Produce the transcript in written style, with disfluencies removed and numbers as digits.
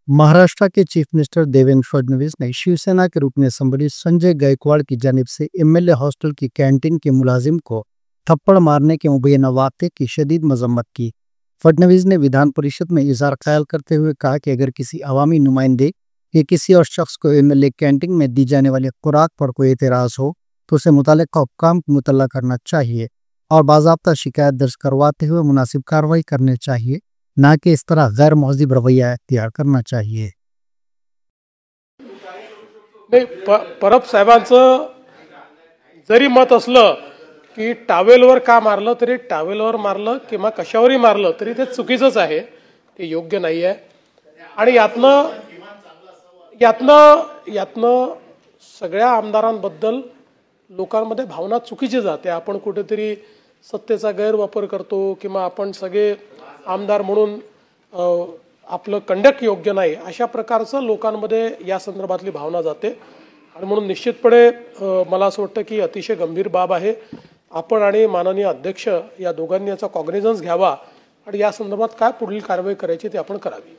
महाराष्ट्र के chief minister Devendra Fadnavis ने शिवसेना के रूप में संबंधित संजय गायकवाड़ की जानिब से एमएलए हॉस्टल की कैंटीन के मुलाजिम को थप्पड़ मारने के मुबैना वाक़े की शदीद मजम्मत की। फडणवीस ने विधान परिषद में इजहार ख्याल करते हुए कहा कि अगर किसी अवामी नुमाइंदे या किसी और शख्स को एमएलए कैंटीन में दी जाने वाली खुराक पर कोई एतराज़ हो तो उसे मुतल्लिक़ा हुक्काम को मुतल्ला करना चाहिए और बाज़ाब्ता शिकायत दर्ज करवाते हुए मुनासिब कार्रवाई करनी चाहिए, ना कि इस तरह गैर महज़िब रवैया इख्तियार करना चाहिए। नाही, परब साहेबांचं जरी मत असलं की टावेलवर का मारलं तरी टावेलवर मारलं किंवा कशावरही मारलं तरी ते चुकीचंच आहे, ते योग्य नाही आहे। आणि यातनं यातनं यातनं सगळ्या आमदारांबद्दल लोकांमध्ये भावना चुकीची जाते। आपण कुठेतरी सत्तेचा गैरवापर करतो किंवा आपण सगळे आमदार म्हणून आपलं कंडक्ट योग्य नाही अशा प्रकारचं लोकांमध्ये या संदर्भातली भावना जाते। आणि म्हणून निश्चितपणे मला असं वाटतं की अतिशय गंभीर बाब आहे। आपण आणि माननीय अध्यक्ष या दोघांनी याचा कॉग्निझन्स घ्यावा आणि या संदर्भात काय पुढील कारवाई करायची ते आपण करावी।